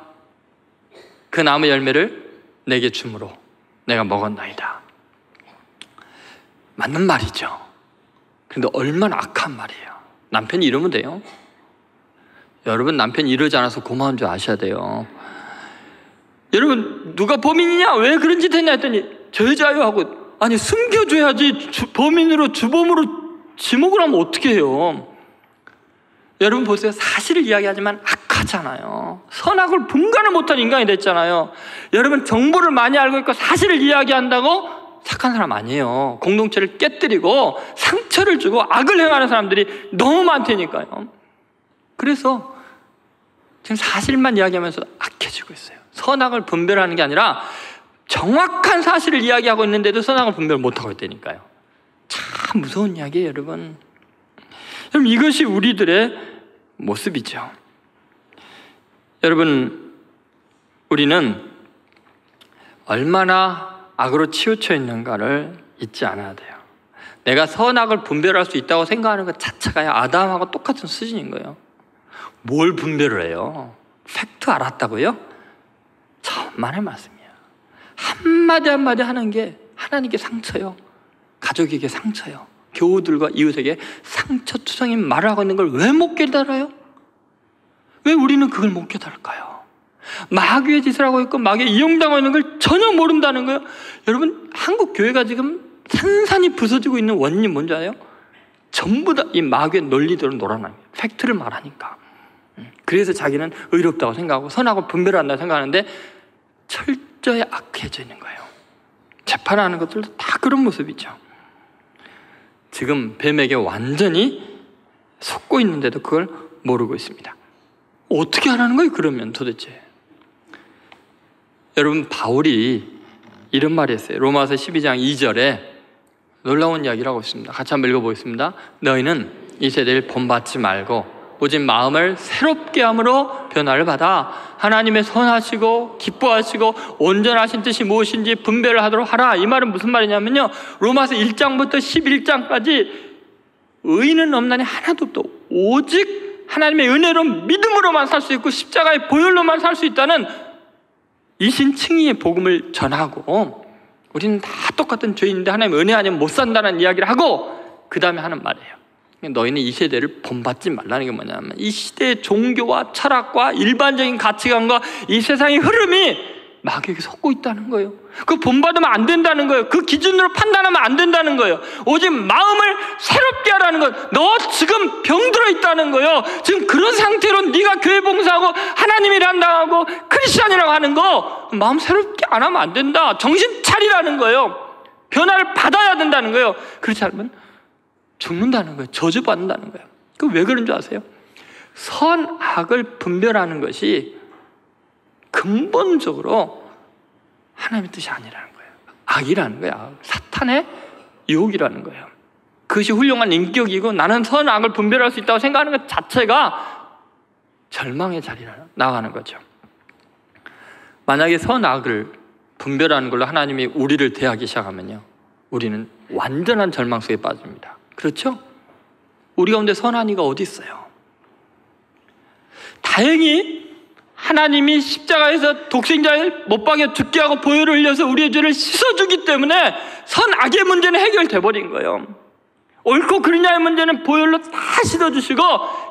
[SPEAKER 1] 그 나무 열매를 내게 주므로 내가 먹었나이다. 맞는 말이죠. 그런데 얼마나 악한 말이에요. 남편이 이러면 돼요? 여러분 남편이 이러지 않아서 고마운 줄 아셔야 돼요. 여러분 누가 범인이냐? 왜 그런 짓 했냐 했더니 저 여자요 하고, 아니 숨겨줘야지. 범인으로 주범으로 지목을 하면 어떻게 해요? 여러분 보세요. 사실을 이야기하지만 악하잖아요. 선악을 분간을 못한 인간이 됐잖아요. 여러분 정보를 많이 알고 있고 사실을 이야기한다고 착한 사람 아니에요. 공동체를 깨뜨리고 상처를 주고 악을 행하는 사람들이 너무 많다니까요. 그래서 지금 사실만 이야기하면서 악해지고 있어요. 선악을 분별하는 게 아니라 정확한 사실을 이야기하고 있는데도 선악을 분별 못하고 있다니까요. 참 무서운 이야기예요, 여러분. 여러분 이것이 우리들의 모습이죠. 여러분 우리는 얼마나 악으로 치우쳐 있는가를 잊지 않아야 돼요. 내가 선악을 분별할 수 있다고 생각하는 것 자체가 아담하고 똑같은 수준인 거예요. 뭘 분별을 해요? 팩트 알았다고요? 천만의 말씀이야. 한마디 한마디 하는 게 하나님께 상처요, 가족에게 상처요, 교우들과 이웃에게 상처투성인 말을 하고 있는 걸 왜 못 깨달아요? 왜 우리는 그걸 못 깨달을까요? 마귀의 짓을 하고 있고 마귀에 이용당하고 있는 걸 전혀 모른다는 거예요. 여러분 한국 교회가 지금 산산이 부서지고 있는 원인이 뭔지 알아요? 전부 다 이 마귀의 논리대로 놀아나는 거예요. 팩트를 말하니까. 그래서 자기는 의롭다고 생각하고 선하고 분별한다고 생각하는데 철저히 악해져 있는 거예요. 재판하는 것들도 다 그런 모습이죠. 지금 뱀에게 완전히 속고 있는데도 그걸 모르고 있습니다. 어떻게 하라는 거예요 그러면 도대체? 여러분 바울이 이런 말을 했어요. 로마서 12장 2절에 놀라운 이야기를 하고 있습니다. 같이 한번 읽어보겠습니다. 너희는 이 세대를 본받지 말고 오직 마음을 새롭게 함으로 변화를 받아 하나님의 선하시고 기뻐하시고 온전하신 뜻이 무엇인지 분별을 하도록 하라. 이 말은 무슨 말이냐면요, 로마서 1장부터 11장까지 의인은 없나니 하나도 없다. 오직 하나님의 은혜로 믿음으로만 살 수 있고 십자가의 보혈로만 살 수 있다는 이신칭의의 복음을 전하고, 우리는 다 똑같은 죄인인데 하나님의 은혜 아니면 못 산다는 이야기를 하고 그 다음에 하는 말이에요. 너희는 이 세대를 본받지 말라는 게 뭐냐면, 이 시대의 종교와 철학과 일반적인 가치관과 이 세상의 흐름이 마귀에게 속고 있다는 거예요. 그 본받으면 안 된다는 거예요. 그 기준으로 판단하면 안 된다는 거예요. 오직 마음을 새롭게 하라는 거예요. 너 지금 병들어 있다는 거예요. 지금 그런 상태로 네가 교회 봉사하고 하나님이란 당하고 크리스찬이라고 하는 거 마음 새롭게 안 하면 안 된다. 정신 차리라는 거예요. 변화를 받아야 된다는 거예요. 그렇지 않으면 죽는다는 거예요. 저주받는다는 거예요. 그 왜 그런 줄 아세요? 선악을 분별하는 것이 근본적으로 하나님의 뜻이 아니라는 거예요. 악이라는 거야. 사탄의 유혹이라는 거예요. 그것이 훌륭한 인격이고 나는 선악을 분별할 수 있다고 생각하는 것 자체가 절망의 자리로 나가는 거죠. 만약에 선악을 분별하는 걸로 하나님이 우리를 대하기 시작하면요, 우리는 완전한 절망 속에 빠집니다. 그렇죠? 우리 가운데 선한 이가 어디 있어요? 다행히 하나님이 십자가에서 독생자를 못 박여 죽게 하고 보혈을 흘려서 우리의 죄를 씻어주기 때문에 선악의 문제는 해결돼 버린 거예요. 옳고 그르냐의 문제는 보혈로 다 씻어주시고,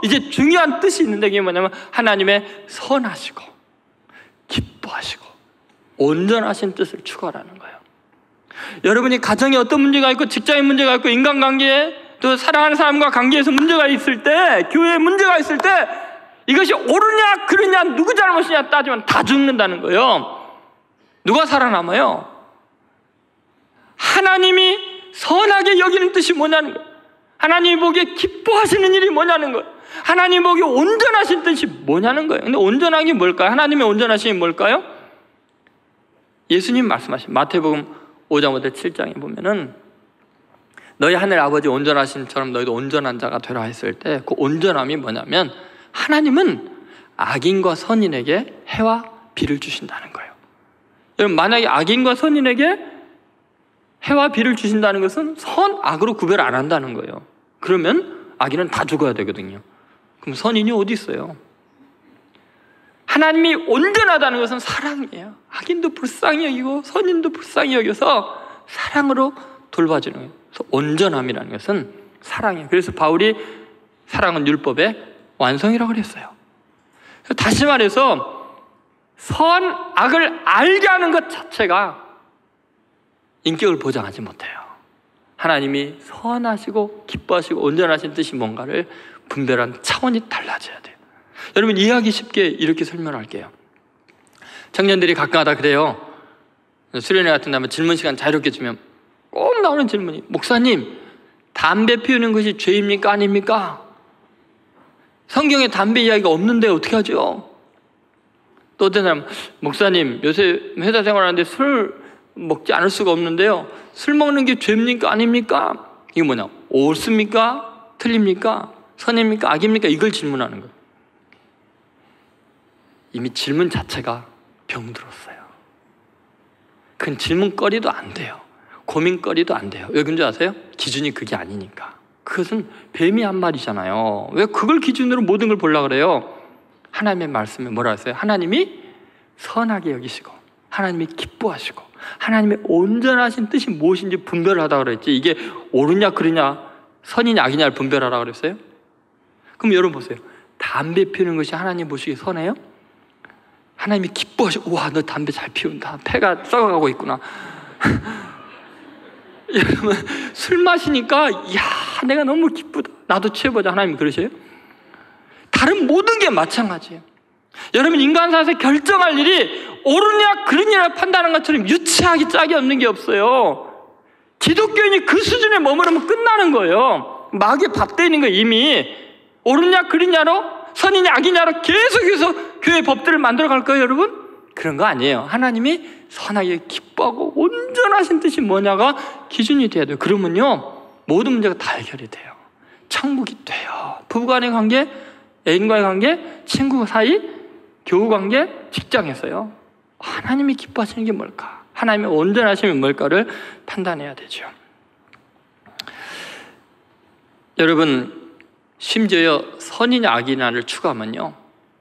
[SPEAKER 1] 이제 중요한 뜻이 있는데 그게 뭐냐면 하나님의 선하시고 기뻐하시고 온전하신 뜻을 추구하라는 거예요. 여러분이 가정에 어떤 문제가 있고 직장에 문제가 있고 인간관계에 또 사랑하는 사람과 관계에서 문제가 있을 때, 교회에 문제가 있을 때 이것이 옳으냐 그르냐 누구 잘못이냐 따지면 다 죽는다는 거예요. 누가 살아남아요? 하나님이 선하게 여기는 뜻이 뭐냐는 거예요. 하나님이 보기에 기뻐하시는 일이 뭐냐는 거예요. 하나님이 보기에 온전하신 뜻이 뭐냐는 거예요. 근데 온전한 게 뭘까요? 하나님의 온전하심이 뭘까요? 예수님 말씀하신 마태복음 5장부터 7장에 보면은 너희 하늘 아버지 온전하심처럼 너희도 온전한 자가 되라 했을 때 그 온전함이 뭐냐면, 하나님은 악인과 선인에게 해와 비를 주신다는 거예요. 여러분, 만약에 악인과 선인에게 해와 비를 주신다는 것은 선악으로 구별 안 한다는 거예요. 그러면 악인은 다 죽어야 되거든요. 그럼 선인이 어디 있어요? 하나님이 온전하다는 것은 사랑이에요. 악인도 불쌍히 여기고 선인도 불쌍히 여겨서 사랑으로 돌봐주는 거예요. 그래서 온전함이라는 것은 사랑이에요. 그래서 바울이 사랑은 율법의 완성이라고 그랬어요. 다시 말해서 선악을 알게 하는 것 자체가 인격을 보장하지 못해요. 하나님이 선하시고 기뻐하시고 온전하신 뜻이 뭔가를 분별한 차원이 달라져야 돼요. 여러분, 이해하기 쉽게 이렇게 설명할게요. 청년들이 가끔가다 그래요. 수련회 같은 데 하면 질문 시간 자유롭게 주면 꼭 나오는 질문이, 목사님, 담배 피우는 것이 죄입니까 아닙니까? 성경에 담배 이야기가 없는데 어떻게 하죠? 또 어떤 사람, 목사님, 요새 회사 생활하는데 술 먹지 않을 수가 없는데요, 술 먹는 게 죄입니까 아닙니까? 이게 뭐냐, 옳습니까? 틀립니까? 선입니까? 악입니까? 이걸 질문하는 거예요. 이미 질문 자체가 병들었어요. 그건 질문거리도 안 돼요. 고민거리도 안 돼요. 왜 그런지 아세요? 기준이 그게 아니니까. 그것은 뱀이 한 말이잖아요. 왜 그걸 기준으로 모든 걸 보려고 그래요? 하나님의 말씀에 뭐라 했어요? 하나님이 선하게 여기시고 하나님이 기뻐하시고 하나님의 온전하신 뜻이 무엇인지 분별하다고 그랬지, 이게 옳으냐 그르냐 선이냐 악이냐를 분별하라고 그랬어요? 그럼 여러분 보세요. 담배 피우는 것이 하나님 보시기에 선해요? 하나님이 기뻐하시고, 우와, 너 담배 잘 피운다, 폐가 썩어가고 있구나. 여러분, 술 마시니까 이야, 내가 너무 기쁘다, 나도 취해보자, 하나님 그러세요? 다른 모든 게 마찬가지예요. 여러분, 인간사에서 결정할 일이 옳으냐 그르냐 판단하는 것처럼 유치하기 짝이 없는 게 없어요. 기독교인이 그 수준에 머무르면 끝나는 거예요. 마귀에 밥돼 있는 거예요. 이미 옳으냐 그르냐로, 선이냐 악이냐로 계속해서 교회 법들을 만들어 갈 거예요. 여러분, 그런 거 아니에요. 하나님이 선하게 기뻐하고 온전하신 뜻이 뭐냐가 기준이 돼야 돼요. 그러면요, 모든 문제가 다 해결이 돼요. 천국이 돼요. 부부간의 관계, 애인과의 관계, 친구 사이, 교우 관계, 직장에서요. 하나님이 기뻐하시는 게 뭘까? 하나님의 온전하심이 뭘까를 판단해야 되죠. 여러분, 심지어 선이냐 악이냐를 추구하면요,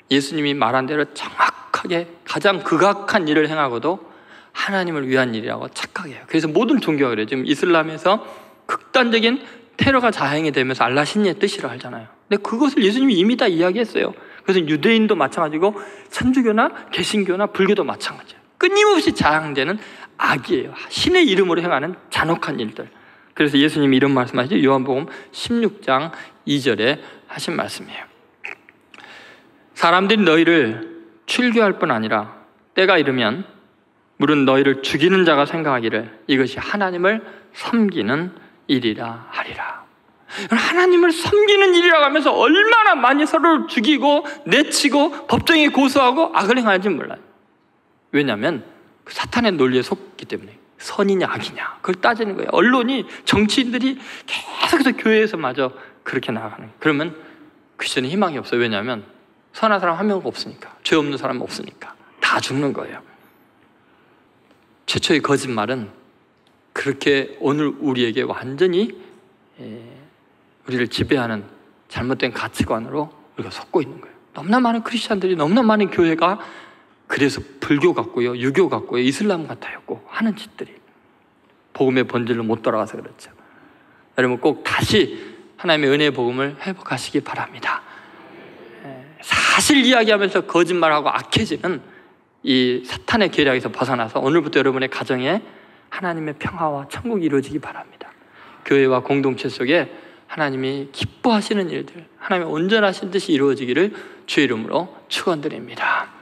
[SPEAKER 1] 예수님이 말한 대로 정확하게 가장 극악한 일을 행하고도 하나님을 위한 일이라고 착각해요. 그래서 모든 종교가 그래요. 지금 이슬람에서 극단적인 테러가 자행이 되면서 알라 신의 뜻이라 하잖아요. 근데 그것을 예수님이 이미 다 이야기했어요. 그래서 유대인도 마찬가지고 천주교나 개신교나 불교도 마찬가지예요. 끊임없이 자행되는 악이에요. 신의 이름으로 행하는 잔혹한 일들. 그래서 예수님이 이런 말씀하시죠. 요한복음 16장 2절에 하신 말씀이에요. 사람들이 너희를 출교할 뿐 아니라 때가 이르면 물은 너희를 죽이는 자가 생각하기를 이것이 하나님을 섬기는 일이라 하리라. 하나님을 섬기는 일이라고 하면서 얼마나 많이 서로를 죽이고 내치고 법정에 고소하고 악을 행하는지 몰라요. 왜냐하면 그 사탄의 논리에 속기 때문에. 선이냐 악이냐 그걸 따지는 거예요. 언론이, 정치인들이 계속해서 교회에서 마저 그렇게 나아가는 거예요. 그러면 크리스천은 희망이 없어요. 왜냐하면 선한 사람 한 명 없으니까, 죄 없는 사람 없으니까 다 죽는 거예요. 최초의 거짓말은 그렇게 오늘 우리에게 완전히 우리를 지배하는 잘못된 가치관으로 우리가 속고 있는 거예요. 너무나 많은 크리스천들이, 너무나 많은 교회가 그래서 불교 같고요, 유교 같고요, 이슬람 같아였고 하는 짓들이 복음의 본질로 못 돌아가서 그렇죠. 여러분 꼭 다시 하나님의 은혜의 복음을 회복하시기 바랍니다. 사실 이야기하면서 거짓말하고 악해지는 이 사탄의 계략에서 벗어나서 오늘부터 여러분의 가정에 하나님의 평화와 천국이 이루어지기 바랍니다. 교회와 공동체 속에 하나님이 기뻐하시는 일들, 하나님의 온전하신 뜻이 이루어지기를 주의 이름으로 축원드립니다.